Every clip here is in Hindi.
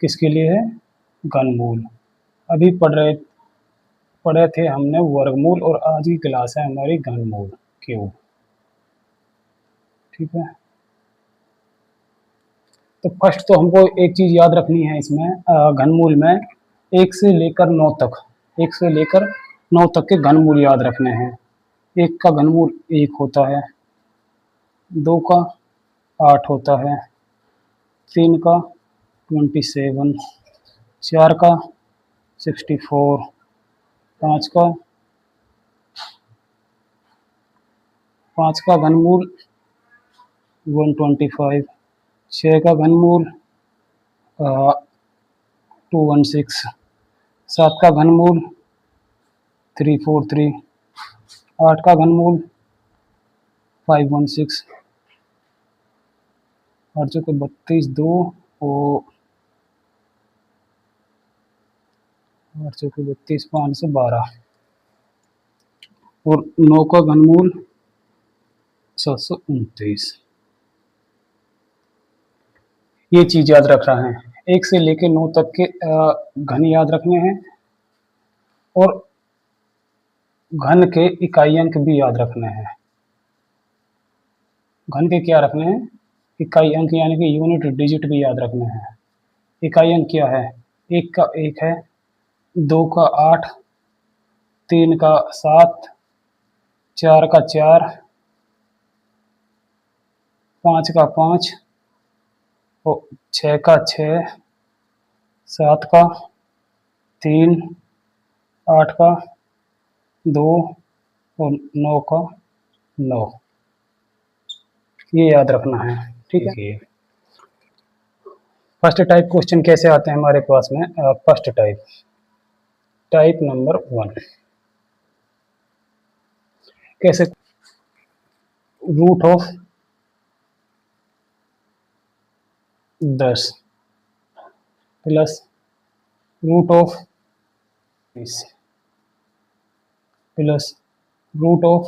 किसके लिए है? घनमूल। अभी पढ़े थे हमने वर्गमूल और आज की क्लास है हमारी घनमूल क्यूब। ठीक है, तो फर्स्ट तो हमको एक चीज याद रखनी है इसमें घनमूल में 1 से लेकर 9 तक, 1 से लेकर 9 तक के घनमूल याद रखने हैं। 1 का घनमूल 1 होता है, 2 का 8 होता है, 3 का 27, 4 का 64, 5 का घनमूल 125, 6 का घनमूल 216, 7 का घनमूल 343, 8 का घनमूल 516, 8 चौके 32, 2 और 8 चौके 32, 5 से 12 और 9 का घनमूल 729। ये चीज याद रख रहा है। 1 से लेके 9 तक के घन याद रखने हैं और घन के इकाई अंक भी याद रखने हैं। घन के क्या रखने हैं? इकाई अंक यानी कि यूनिट डिजिट भी याद रखने हैं। इकाई अंक क्या है? 1 का 1 है, 2 का 8, 3 का 7, 4 का 4, 5 का 5 और 6 का 6, 7 का 3, 8 का 2 और 9 का 9। ये याद रखना है। ठीक है, फर्स्ट टाइप क्वेश्चन कैसे आते हैं हमारे पास में? फर्स्ट टाइप नंबर 1 कैसे? Root of 10 plus root of 20 plus root of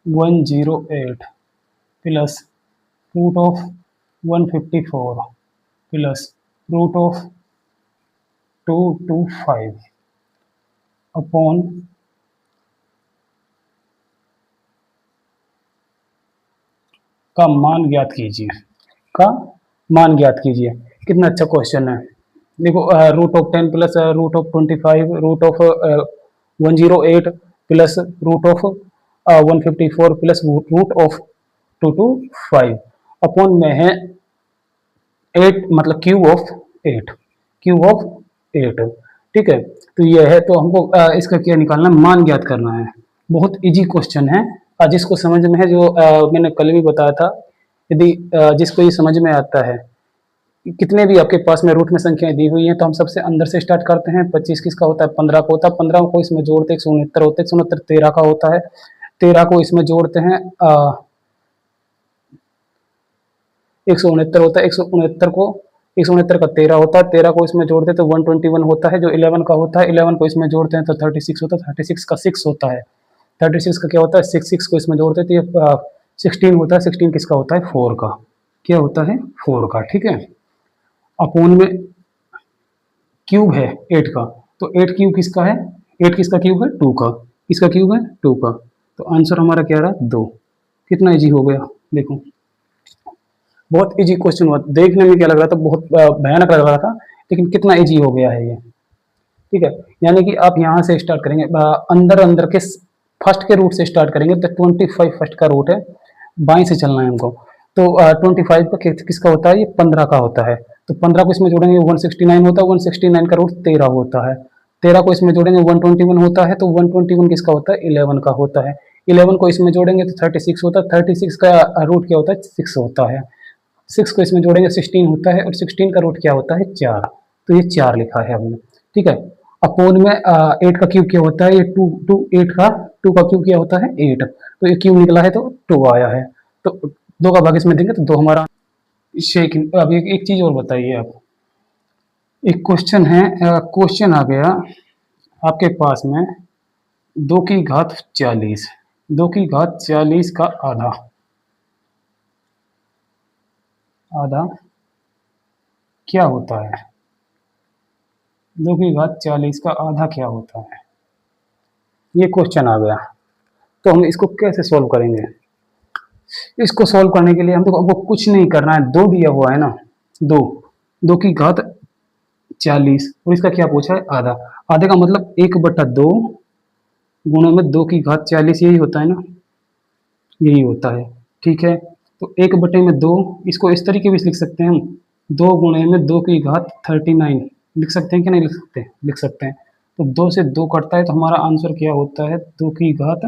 108 plus root of 154 plus root of 225 upon का मान ज्ञात कीजिए। का मान ज्ञात कीजिए। कितना अच्छा क्वेश्चन है। देखो, root of 10 plus root of 25 root of 108 plus root of 154 plus root of 225 upon में है 8, मतलब क्यूब ऑफ 8, क्यूब ऑफ 8। ठीक है, तो ये है, तो हमको इसका क्या निकालना, मान ज्ञात करना है। बहुत इजी क्वेश्चन है, जिसको समझ में है, जो मैंने कल भी बताया था, यदि जिसको ये समझ में आता है, कितने भी आपके पास में रूट में संख्याएं दी हुई हैं, तो हम सबसे अंदर से स्टार्ट करते हैं। 25 किसका होता है? 15 का होता है। 15 को इसमें जोड़ते 169 होते हैं। 169 13 का होता है। 13 को इसमें जोड़ते हैं 169 होता है। 169 को 169 का 13 होता है। 13 को इसमें जोड़ते तो 121 होता है, जो 11 का होता है। 11 को इसमें जोड़ते हैं तो 36 होता है। 36 का 6 होता है। 36 का क्या होता है? 6 को इसमें जोड़ते तो ये 16 होता है। 16 किसका होता है? 4 का। क्या होता है? 4 का। ठीक है, अपोन में क्यूब है 8 का, तो 8 क्यूब किसका है? 8 किसका क्यूब है? 2 का। किसका क्यूब है? 2 का। तो आंसर हमारा क्या रहा? 2। कितना इजी हो गया, देखो, बहुत इजी क्वेश्चन हुआ। देखने में क्या लग रहा था? बहुत भयानक लग रहा था, लेकिन कितना इजी हो गया है ये। ठीक है, यानी कि आप यहाँ से स्टार्ट करेंगे, अंदर अंदर के फर्स्ट के रूट से स्टार्ट करेंगे, तो 25 फर्स्ट का रूट है, बाएं से चलना है हमको। तो 25 का किसका होता है? ये 15 का होता है। तो 15 को इसमें जोड़ेंगे 169 होता है। 169 का रूट 13 होता है। 13 को इसमें जोड़ेंगे 121 होता है। तो 121 किसका होता है? 11 का होता है। 11 को इसमें जोड़ेंगे तो 36 होता है। 36 का रूट क्या होता है? 6 होता है। 6 को इसमें जोड़ेंगे 16 होता है, और 16 का रूट क्या होता है? 4। तो ये 4 लिखा है हमने। ठीक है, अपोन में 8 का क्यूब क्या होता है? ये 8 का 2 का क्यूब क्या होता है? 8। तो ये क्यूब निकला है तो 2 आया है। तो 2 का भाग इसमें देंगे तो 2 हमारा शेख। अब एक चीज और बताइए आप। एक क्वेश्चन है, क्वेश्चन आ गया आपके पास में 2 की घात 40, 2 की घात 40 का आधा क्या होता है, 2 की घात 40 का आधा क्या होता है, ये क्वेश्चन आ गया। तो हम इसको कैसे सॉल्व करेंगे? इसको सॉल्व करने के लिए हम हमको कुछ नहीं करना है, 2 दिया हुआ है ना, 2, 2 की घात 40 और इसका क्या पूछा है, आधा। आधे का मतलब 1/2 गुणा में 2 की घात 40, यही होता है ना, यही होता है। ठीक है, तो 1/2 इसको इस तरीके भी लिख सकते हैं हम, 2 गुणे में 2 की घात 39 लिख सकते हैं कि नहीं लिख सकते, लिख सकते हैं। तो 2 से 2 कटता है तो हमारा आंसर क्या होता है, 2 की घात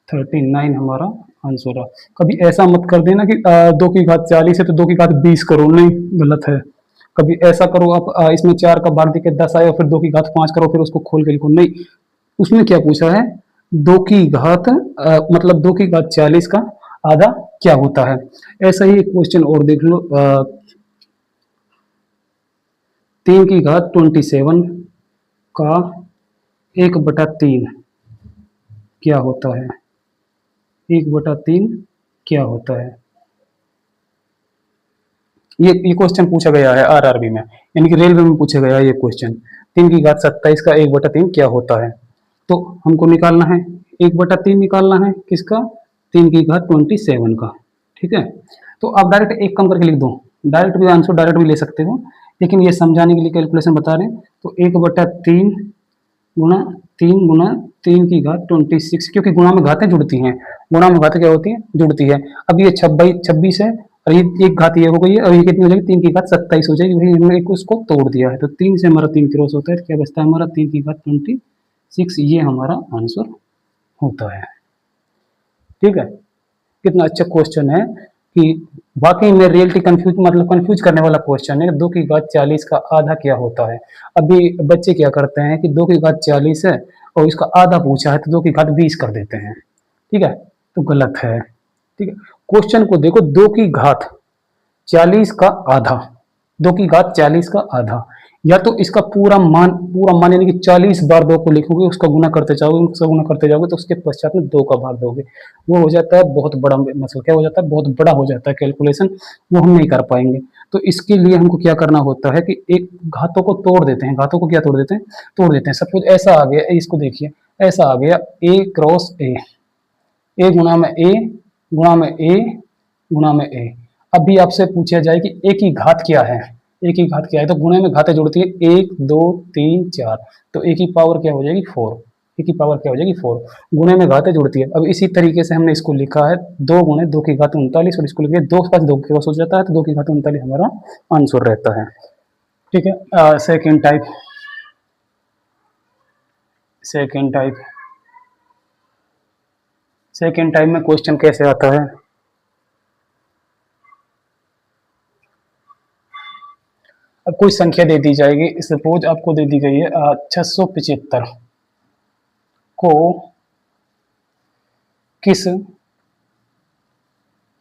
39 हमारा आंसर है। कभी ऐसा मत कर देना कि 2 की घात 40 है तो 2 की घात 20 करो, नहीं, गलत है। कभी ऐसा करो आप, इसमें 4 का भाग देके 10 आए और फिर 2 की घात 5 करो फिर उसको खोल के लिखो, नहीं। उसमें क्या पूछा है, 2 की घात मतलब 2 की घात 40 का आधा क्या होता है। ऐसा ही एक क्वेश्चन और देख लो, 3 की घात 27 का 1/3 क्या होता है, 1/3 क्या होता है। ये क्वेश्चन पूछा गया है आरआरबी में, यानी कि रेलवे में पूछा गया है ये क्वेश्चन। 3 की घात 27 का 1/3 क्या होता है। तो हमको निकालना है, 1/3 निकालना है किसका, 3 की घात 27 का। ठीक है, तो आप डायरेक्ट एक कम करके लिख दो, डायरेक्ट भी आंसर डायरेक्ट भी ले सकते हो, लेकिन ये समझाने के लिए कैलकुलेशन बता रहे हैं। तो 1/3 गुणा 3 गुणा 3 की घात 26, क्योंकि गुणा में घातें जुड़ती हैं, गुणा में घातें क्या होती हैं, जुड़ती है। अब ये 26 है और ये एक घात ये हो गई है और ये कितनी हो जाएगी, 3 की घात 27 हो जाएगी, वही हमने एक उसको तोड़ दिया है। तो 3 से हमारा 3 क्रॉस होता है तो क्या बचता है हमारा, 3 की घात 26, ये हमारा आंसर होता है। ठीक है, कितना अच्छा क्वेश्चन है कि वाकई में रियलिटी कंफ्यूज, मतलब कंफ्यूज करने वाला क्वेश्चन है। 2 की घात 40 का आधा क्या होता है। अभी बच्चे क्या करते हैं कि 2 की घात 40 है और इसका आधा पूछा है तो 2 की घात 20 कर देते हैं। ठीक है, तो गलत है। ठीक है, क्वेश्चन को देखो, 2 की घात 40 का आधा, 2 की घात 40 का आधा, या तो इसका पूरा मान यानी कि 40 बार 2 को लिखोगे, उसका गुना करते जाओगे, उसका गुना करते जाओगे तो उसके पश्चात में 2 का भाग दोगे, वो हो जाता है बहुत बड़ा, मतलब क्या हो जाता है, बहुत बड़ा हो जाता है कैलकुलेशन, वो हम नहीं कर पाएंगे। तो इसके लिए हमको क्या करना होता है कि एक घातों को तोड़ देते हैं, घातों को क्या तोड़ देते हैं, तोड़ देते हैं। सब कुछ ऐसा आ गया, इसको देखिए, ऐसा आ गया ए क्रॉस ए गुणा में ए गुणा में ए गुणा में ए। अभी आपसे पूछा जाए कि ए की घात क्या है, ए की घात क्या है, तो गुणे में घातें जुड़ती है, 1 2 3 4, तो ए की पावर क्या हो जाएगी 4, ए की पावर क्या हो जाएगी 4, गुणे में घातें जुड़ती है। अब इसी तरीके से हमने इसको लिखा है 2 गुणे 2 की घात 39 और इसको लिखिए 2 के पास 2 के पास हो जाता है तो 2 की घात 39 हमारा आंसर रहता है। ठीक है, second type, second type, second type में क्वेश्चन कैसे आता है। अब कोई संख्या दे दी जाएगी, सपोज आपको दे दी गई है 675 को किस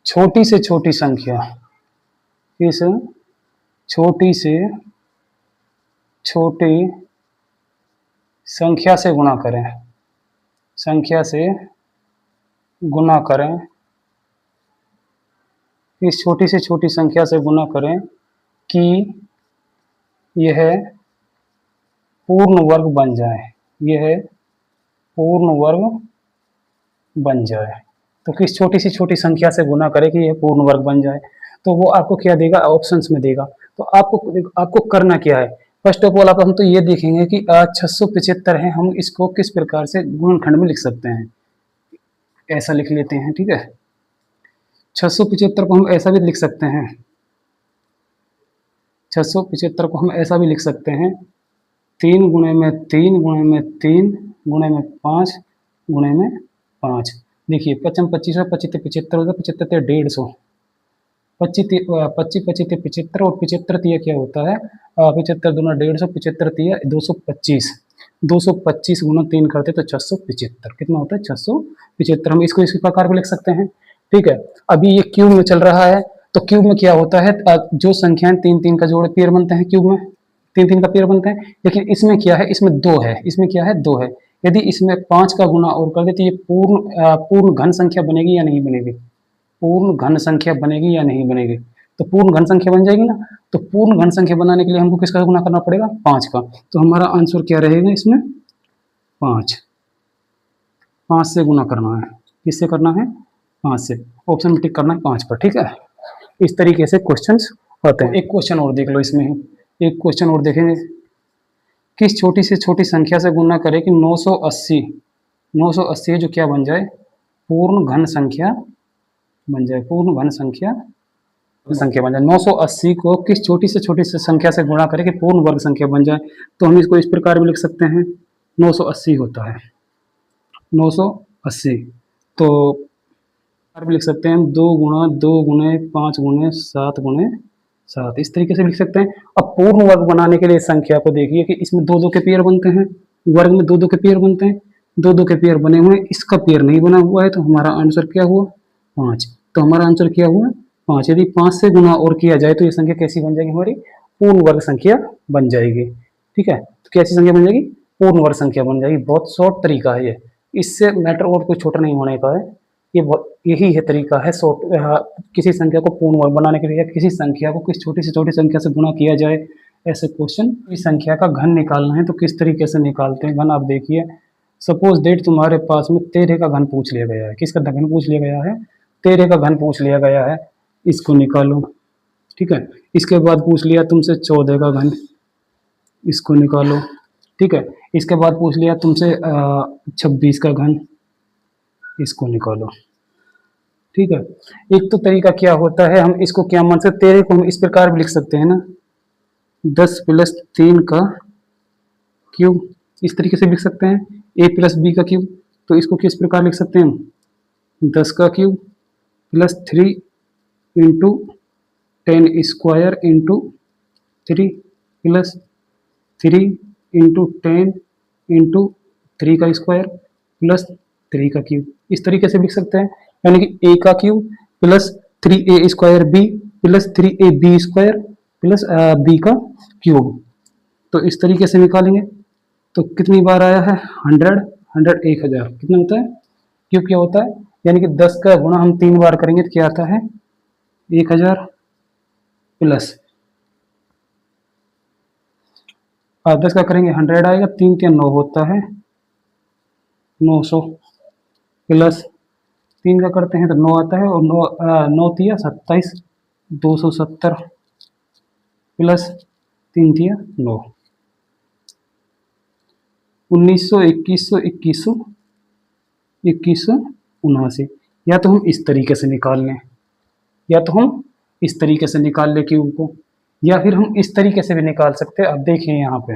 छोटी से छोटी संख्या, किस छोटी से छोटी संख्या से गुणा करें, संख्या से गुणा करें, इस छोटी से छोटी संख्या से गुणा करें कि यह पूर्ण वर्ग बन जाए, यह पूर्ण वर्ग बन जाए। तो किस छोटी से छोटी संख्या से गुना करें कि यह पूर्ण वर्ग बन जाए, तो वो आपको क्या देगा, ऑप्शंस में देगा। तो आपको करना क्या है, फर्स्ट ऑफ ऑल हम तो ये देखेंगे कि 675 है, हम इसको किस प्रकार से गुणनखंड में लिख सकते हैं, ऐसा लिख लेते हैं। ठीक है, 675 को हम ऐसा भी लिख सकते हैं, 675 को हम ऐसा भी लिख सकते हैं, 3 गुणे में 3 गुणे में 3 गुणे में 5 गुणे में 5। देखिए 55 25 25 75 होता है, 75 150, 25 25 25 75 और 75 तिया क्या होता है, 75 दूना 150, 75 तिया 225, 225 गुना 3 करते तो 675 कितना होता है 675। हम इसको इस प्रकार भी लिख सकते हैं। ठीक है, अभी ये क्यूब में चल रहा है, तो क्यूब में क्या होता है, जो संख्याएं 3 3 का जोड़ पेयर बनते हैं, क्यूब में 3 3 का पेयर बनते हैं, लेकिन इसमें क्या है, इसमें 2 है, इसमें क्या है 2 है। यदि इसमें 5 का गुना और कर दे तो ये पूर्ण घन संख्या बनेगी या नहीं बनेगी, पूर्ण घन संख्या बनेगी या नहीं बनेगी। तो पूर्ण घन संख्या बन जाएगी ना। तो पूर्ण घन संख्या बनाने के लिए हमको किसका गुना करना पड़ेगा, 5 का। तो हमारा आंसर क्या रहेगा इसमें, 5 से गुना करना है। किससे करना है, 5 से। ऑप्शन में टिक करना है 5 पर, ठीक है। इस तरीके से क्वेश्चंस होते हैं। एक क्वेश्चन और देख लो इसमें ही, एक क्वेश्चन और देखेंगे। किस छोटी से छोटी संख्या से गुना करें कि 980 जो क्या बन जाए, पूर्ण घन संख्या बन जाए, पूर्ण घन संख्या बन जाए। 980 को किस छोटी से संख्या से गुणा करें कि पूर्ण वर्ग संख्या बन जाए। तो हम इसको इस प्रकार में लिख सकते हैं, 980 होता है 980, तो लिख सकते हैं 2 गुणा 2 गुणे 5 गुणे 7 गुणे 7, इस तरीके से लिख सकते हैं। अब पूर्ण वर्ग बनाने के लिए संख्या को देखिए कि इसमें 2-2 के पेयर बनते हैं, वर्ग में 2-2 के पेयर बनते हैं, 2-2 के पेयर बने हुए हैं, इसका पेयर नहीं बना हुआ है, तो हमारा आंसर क्या हुआ, 5। तो हमारा आंसर क्या हुआ, 5। यदि 5 से गुना और किया जाए तो ये संख्या कैसी बन जाएगी, हमारी पूर्ण वर्ग संख्या बन जाएगी, ठीक है। तो कैसी संख्या बन जाएगी, पूर्ण वर्ग संख्या बन जाएगी। बहुत शॉर्ट तरीका है ये, इससे मैटर और कोई छोटा नहीं होने का है, यही है तरीका है किसी संख्या को पूर्ण वर्ग बनाने के लिए, किसी संख्या को किस छोटी से छोटी संख्या से गुणा किया जाए। ऐसे क्वेश्चन, इस संख्या का घन निकालना है तो किस तरीके से निकालते हैं घन, आप देखिए। सपोज डेट तुम्हारे पास में 13 का घन पूछ लिया गया है। किसका घन पूछ लिया गया है, 13 का घन पूछ लिया गया है, इसको निकालो, ठीक है। इसके बाद पूछ लिया तुमसे 14 का घन, इसको निकालो, ठीक है। इसके बाद पूछ लिया तुमसे 26 का घन, इसको निकालो, ठीक है। एक तो तरीका क्या होता है, हम इसको क्या मान सकते हैं, 13 को हम इस प्रकार भी लिख सकते हैं ना, 10 + 3 का क्यूब, इस तरीके से लिख सकते हैं, a + b का क्यूब। तो इसको किस प्रकार लिख सकते हैं, 10 का क्यूब + 3 × 10² × 3 + 3 × 10 × 3 का स्क्वायर + 3 का क्यूब, इस तरीके से लिख सकते हैं। यानी कि a का cube + 3a² b + 3ab² + b का क्यूब, तो इस तरीके से निकालेंगे। तो कितनी बार आया है, 100 1000 कितना होता है, क्यूब क्या होता है, यानी कि 10 का गुणा हम 3 बार करेंगे तो क्या आता है, 1000 प्लस 10 का करेंगे 100 आएगा, 3 × 9 होता है 900 प्लस 3 का करते हैं तो 9 आता है, और 9 × 27 270 प्लस 3 × 9 1900 2100 2100 2179। या तो हम इस तरीके से निकाल लें, या तो हम इस तरीके से निकाल लें क्यूब को, या फिर हम इस तरीके से भी निकाल सकते हैं। अब देखिए यहाँ पे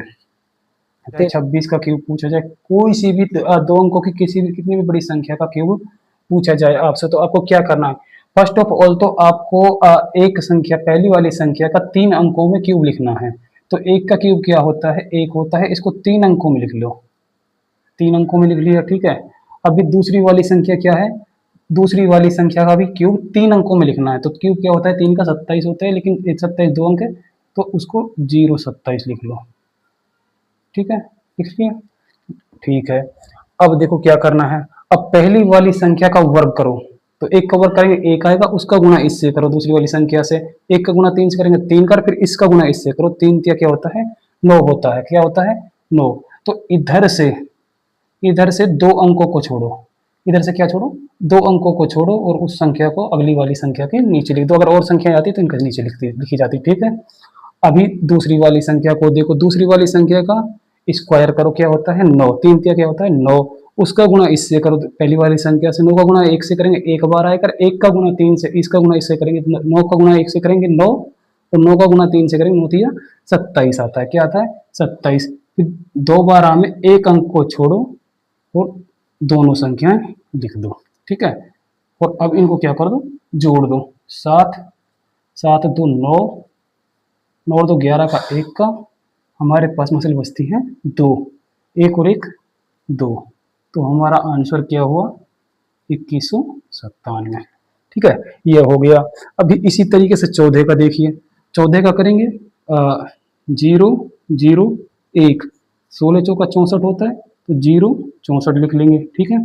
26 का क्यूब पूछा जाए, कोई सी भी 2 अंकों की किसी भी कितनी भी बड़ी संख्या का क्यूब पूछा जाए आपसे, तो आपको क्या करना है, फर्स्ट ऑफ ऑल तो आपको एक संख्या, पहली वाली संख्या का 3 अंकों में क्यूब लिखना है। तो 1 का क्यूब क्या होता है, 1 होता है, इसको 3 अंकों में लिख लो, 3 अंकों में लिख लिया, ठीक है। अभी दूसरी वाली संख्या क्या है, दूसरी वाली संख्या का भी क्यूब 3 अंकों में लिखना है। तो क्यूब क्या होता है, 3 का 27 होता है, लेकिन 27 2 अंक है, तो उसको 027 लिख लो, ठीक है, लिख लिया, ठीक है। अब देखो क्या करना है, अब पहली वाली संख्या का वर्ग करो, तो 1 का वर्ग करेंगे 1 आएगा, उसका गुणा इससे करो, दूसरी वाली संख्या से 1 का गुणा 3 से करेंगे 3 कर, फिर इसका गुणा इससे करो, 3 × क्या होता है 9 होता है, क्या होता है 9। तो इधर से 2 अंकों को छोड़ो, इधर से क्या छोड़ो, 2 अंकों को छोड़ो, और उस संख्या को अगली वाली संख्या के नीचे लिख दो। अगर और संख्या आती तो इनके नीचे लिखी जाती, ठीक है। अभी दूसरी वाली संख्या को देखो, दूसरी वाली संख्या का स्क्वायर करो, क्या होता है 9, 3 × क्या होता है 9, उसका गुणा इससे करो, पहली वाली संख्या से 9 का गुणा 1 से करेंगे 1 बार आएगा, 1 का गुणा 3 से, इसका गुणा इससे करेंगे 9 का गुणा 1 से करेंगे 9, और 9 का गुणा 3 से करेंगे 9 × 27 आता है, क्या आता है 27। फिर 2 बार में 1 अंक को छोड़ो और दोनों संख्याएं लिख दो, ठीक है। और अब इनको क्या कर दो, जोड़ दो, 7 7 2 9 9 2 11 का 1 का, हमारे पास मसल बचती है 2, 1 और 1 2, तो हमारा आंसर क्या हुआ 2197, ठीक है, ये हो गया। अभी इसी तरीके से 14 का देखिए, 14 का करेंगे 0 0 1, 16 × 4 = 64 होता है, तो 0 64 लिख लेंगे, ठीक है।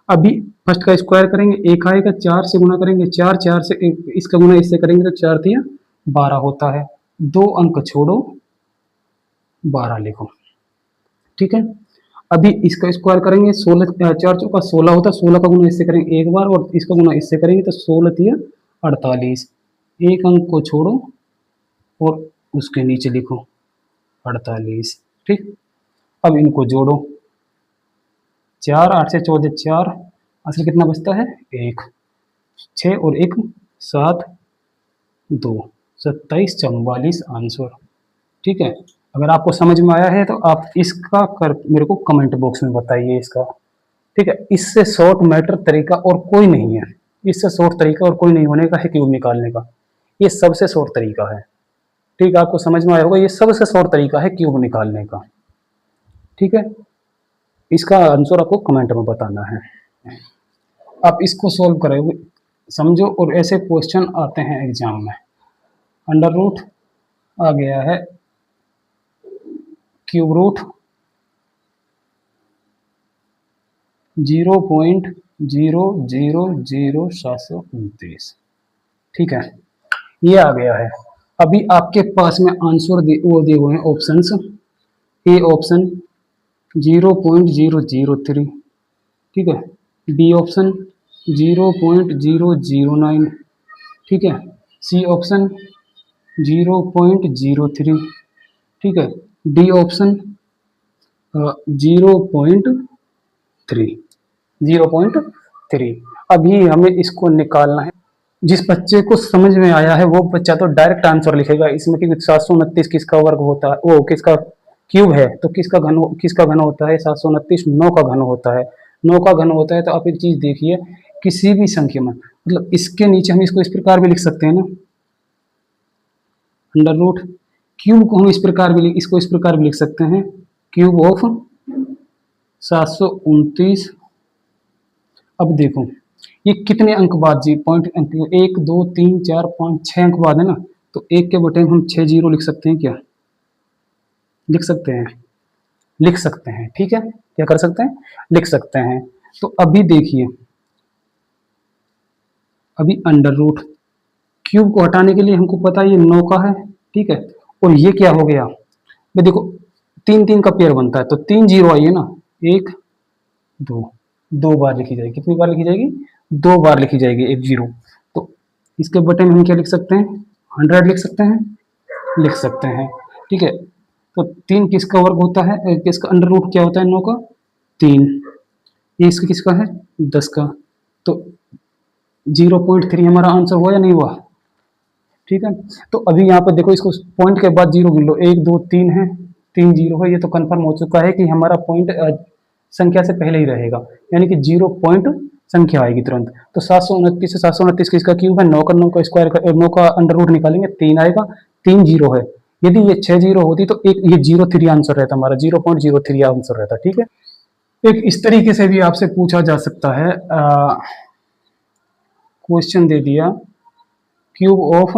अभी फर्स्ट का स्क्वायर करेंगे, एक आएगा, 4 से गुना करेंगे, 4 4 से इसका गुना इससे करेंगे तो 4 तिया 12 होता है। 2 अंक छोड़ो, 12 लिखो। ठीक है, अभी इसका स्क्वायर करेंगे, 16 4 चौका 16 होता है, 16 का गुना इससे करेंगे एक बार और इसका गुना इससे करेंगे तो 16 तिया 48। एक अंक को छोड़ो और उसके नीचे लिखो 48। ठीक, अब इनको जोड़ो, 4 8 से 14 4, आंसर कितना बचता है 1, 6 और 1 7, 2 27 44 आंसर। ठीक है, अगर आपको समझ में आया है तो आप इसका कर मेरे को कमेंट बॉक्स में बताइए इसका। ठीक है, इससे शॉर्ट मैटर तरीका और कोई नहीं है, इससे शॉर्ट तरीका और कोई नहीं होने का है क्यूब निकालने का, ये सबसे शॉर्ट तरीका है। ठीक है, आपको समझ में आया होगा, ये सबसे शॉर्ट तरीका है क्यूब निकालने का। ठीक है, इसका आंसर आपको कमेंट में बताना है। आप इसको सॉल्व करोगे, समझो, और ऐसे क्वेश्चन आते हैं एग्जाम में। अंडर रूट आ गया है, क्यूब रूट 0.000729। ठीक है, ये आ गया है। अभी आपके पास में आंसर वो दिए हुए हैं ऑप्शंस। ए ऑप्शन 0.003, ठीक है, बी ऑप्शन 0.009, ठीक है, सी ऑप्शन 0.03, ठीक है, डी ऑप्शन 0.3। अभी हमें इसको निकालना है। जिस बच्चे को समझ में आया है वो बच्चा तो डायरेक्ट आंसर लिखेगा इसमें, क्योंकि 729 किसका वर्ग होता है, वो किसका क्यूब है, तो किसका घन होता है, 729 9 का घन होता है। 9 का घन होता है तो आप एक चीज देखिए, किसी भी संख्या में, मतलब इसके नीचे हम इसको इस प्रकार भी लिख सकते हैं ना, अंडर रूट क्यूब को हम इस प्रकार भी इसको इस प्रकार भी लिख सकते हैं, क्यूब ऑफ 729। अब देखो ये कितने अंक बाद जी, पॉइंट अंक 1 2 3 4 5 6 अंक बाद है ना, तो 1 के बटे में हम 6 जीरो लिख सकते हैं, क्या लिख सकते हैं, लिख सकते हैं। ठीक है, क्या कर सकते हैं, लिख सकते हैं। तो अभी देखिए, अभी अंडर रूट क्यूब को हटाने के लिए हमको पता है ये 9 का है, ठीक है, और ये क्या हो गया भाई, देखो 3 3 का पेयर बनता है तो 3 जीरो आई है ना, 1 2, 2 बार लिखी जाएगी, कितनी बार लिखी जाएगी, 2 बार लिखी जाएगी 1 जीरो। तो इसके बटे में हम क्या लिख सकते हैं, 100 लिख सकते हैं, लिख सकते हैं। ठीक है, तो 3 किसका वर्ग होता है, किसका अंडर रूट क्या होता है 9 का, 3, ये इसका किसका है 10 का, तो 0.3 हमारा आंसर हुआ या नहीं हुआ। ठीक है, तो अभी यहाँ पर देखो, इसको पॉइंट के बाद जीरो गिन लो, 1 2 3 है, 3 जीरो है, ये तो कंफर्म हो चुका है कि हमारा पॉइंट संख्या से पहले ही रहेगा, यानी कि 0 पॉइंट संख्या आएगी तुरंत। तो 729 से 729 किसका क्यूब है, 9 का 9 का स्क्वायर का 9 का अंडर रूट निकालेंगे, 3 आएगा, 3 जीरो है, यदि ये 6 जीरो होती तो एक ये 03 आंसर रहता हमारा, 0.03 आंसर रहता। ठीक है, एक इस तरीके से भी आपसे पूछा जा सकता है, क्वेश्चन दे दिया क्यूब ऑफ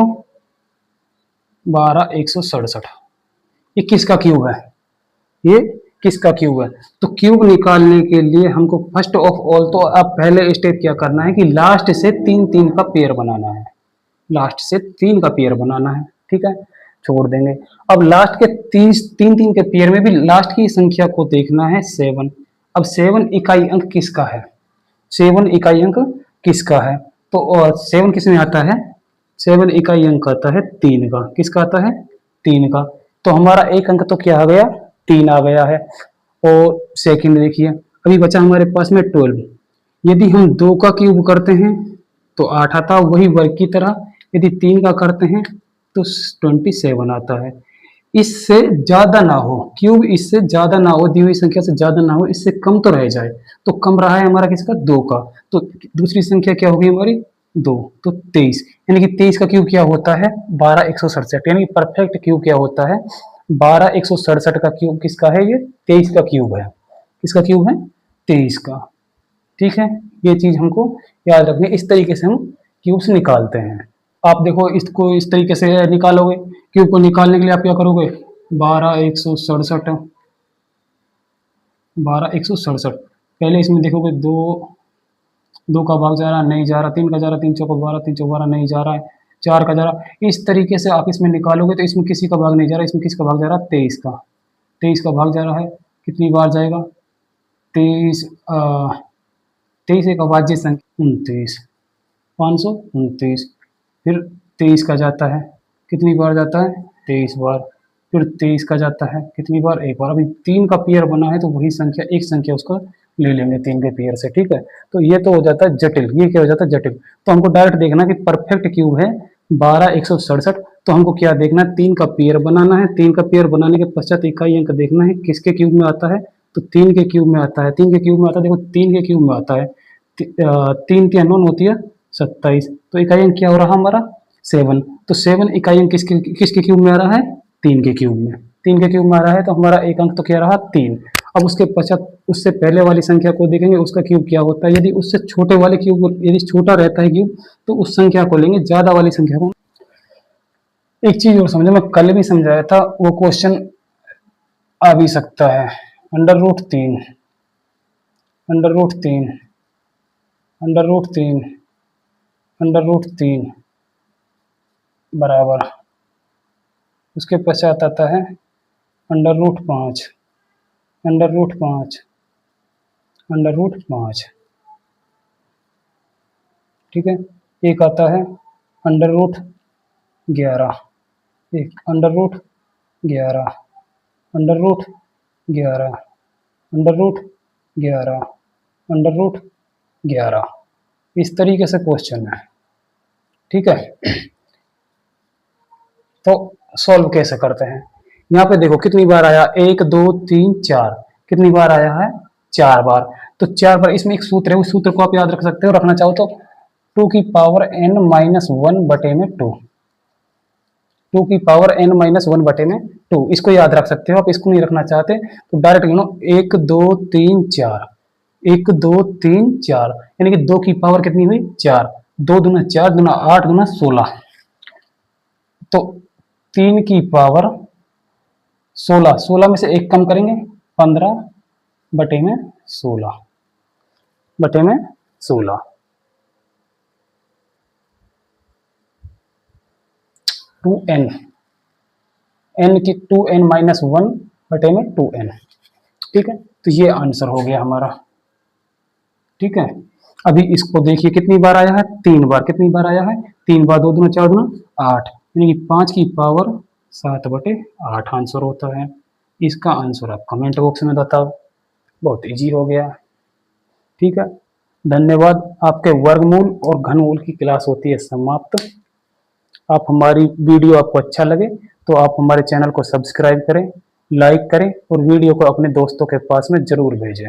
12167, ये किसका क्यूब है, ये किसका क्यूब है। तो क्यूब निकालने के लिए हमको फर्स्ट ऑफ ऑल तो अब पहले स्टेप क्या करना है कि लास्ट से 3 3 का पेयर बनाना है, लास्ट से 3 का पेयर बनाना है। ठीक है, छोड़ देंगे। अब लास्ट के 3 3 के पेयर में भी लास्ट की संख्या को देखना है 7। अब 7 इकाई अंक किसका है, 7 इकाई अंक किसका है, तो 7 किस में आता है, 7 इकाई अंक आता है 3 का, किसका आता है 3 का, तो हमारा एक अंक तो क्या आ गया 3 आ गया है। और सेकंड देखिए, अभी बचा हमारे पास में 12, यदि हम 2 का क्यूब करते हैं तो 8 आता, वही वर्ग की तरह यदि 3 का करते हैं तो 27 आता है। इससे ज्यादा ना हो क्यूब, इससे ज्यादा ना हो, दी हुई संख्या से ज्यादा ना हो, इससे कम तो रह जाए, तो कम रहा है हमारा किसका 2 का, तो दूसरी संख्या क्या होगी हमारी 2, तो 23, यानी कि 23 का क्यूब क्या होता है 12167, यानी कि परफेक्ट क्यूब क्या होता है 12167 का क्यूब किसका है, ये 23 का क्यूब है, किसका क्यूब है 23 का। ठीक है, ये चीज हमको याद रखनी, इस तरीके से हम क्यूब्स निकालते हैं। आप देखो इसको इस तरीके से निकालोगे, क्यूब को निकालने के लिए आप क्या करोगे 12167, 12167, पहले इसमें देखोगे 2 2 का भाग जा रहा है, नहीं जा रहा, 3 का जा रहा है, 3 चौको 12, 3 चौको 12 नहीं जा रहा है, 4 का जा रहा है। इस तरीके से आप इसमें निकालोगे तो इसमें किसी का भाग नहीं जा रहा, इसमें किसका भाग जा रहा है, 23 का। 23 का भाग जा रहा है, कितनी बार जाएगा, 23 23 एक अभाज्य संख्या 29, 529। फिर 23 का जाता है, कितनी बार जाता है, 23 बार। फिर 23 का जाता है, कितनी बार, एक बार। अभी 3 का पेयर बना है तो वही संख्या, एक संख्या उसका ले लेंगे 3 के पेयर से, ठीक है। तो ये तो हो जाता है जटिल, ये क्या हो जाता है, जटिल। तो हमको डायरेक्ट देखना कि परफेक्ट क्यूब है 12 167, तो हमको क्या देखना है, 3 का पेयर बनाना है। 3 का पेयर बनाने के पश्चात इकाई अंक देखना है, किसके क्यूब में आता है, तो 3 के क्यूब में आता है। 3 के क्यूब में आता है, देखो 3 के क्यूब में आता है, 3 की अननोन होती है 27, तो इकाई अंक क्या हो रहा हमारा, 7। तो 7 इकाई अंक किसके किसके क्यूब में आ रहा है, 3 के क्यूब में। 3 के क्यूब में आ रहा है तो हमारा एक अंक तो क्या रहा, 3। अब उसके पश्चात उससे पहले वाली संख्या को देखेंगे, उसका क्यूब क्या होता है। यदि उससे छोटे वाले क्यूब, यदि छोटा रहता है क्यूब, तो उस संख्या को लेंगे, ज्यादा वाली संख्या को। एक चीज और समझो, मैं कल भी समझाया था, वो क्वेश्चन आ भी सकता है। √3, √3, √3, √3 बराबर, उसके पश्चात आता है √5, √5, √5, ठीक है। एक आता है √11, एक √11, √11, √11, √11, इस तरीके से क्वेश्चन है, ठीक है। तो सॉल्व कैसे करते हैं, यहाँ पे देखो कितनी बार आया, 1 2 3 4, कितनी बार आया है, 4 बार। तो 4 बार, इसमें एक सूत्र है, उस सूत्र को आप याद रख सकते हो, रखना चाहो तो 2 की पावर n-1 बटे में 2, 2 की पावर n-1 बटे में 2, इसको याद रख सकते हो। आप इसको नहीं रखना चाहते तो डायरेक्ट गिनो, 1 2 3 4, 1 2 3 4, यानी कि 2 की पावर कितनी हुई, 4, 2 दूना 4, दूना 8, दूना 16, तो 3 की पावर 16, 16 में से एक कम करेंगे, 15 बटे में 16, बटे में 16, 2n, n की 2n-1 बटे में 2n, ठीक है। तो ये आंसर हो गया हमारा, ठीक है। अभी इसको देखिए कितनी बार आया है, 3 बार। कितनी बार आया है, 3 बार, 2 दूना 4, दूना 8, यानी कि 5 की पावर 7 बटे 8 आंसर होता है। इसका आंसर आप कमेंट बॉक्स में बताओ, बहुत इजी हो गया, ठीक है। धन्यवाद। आपके वर्गमूल और घनमूल की क्लास होती है समाप्त। आप हमारी वीडियो आपको अच्छा लगे तो आप हमारे चैनल को सब्सक्राइब करें, लाइक करें और वीडियो को अपने दोस्तों के पास में जरूर भेजें।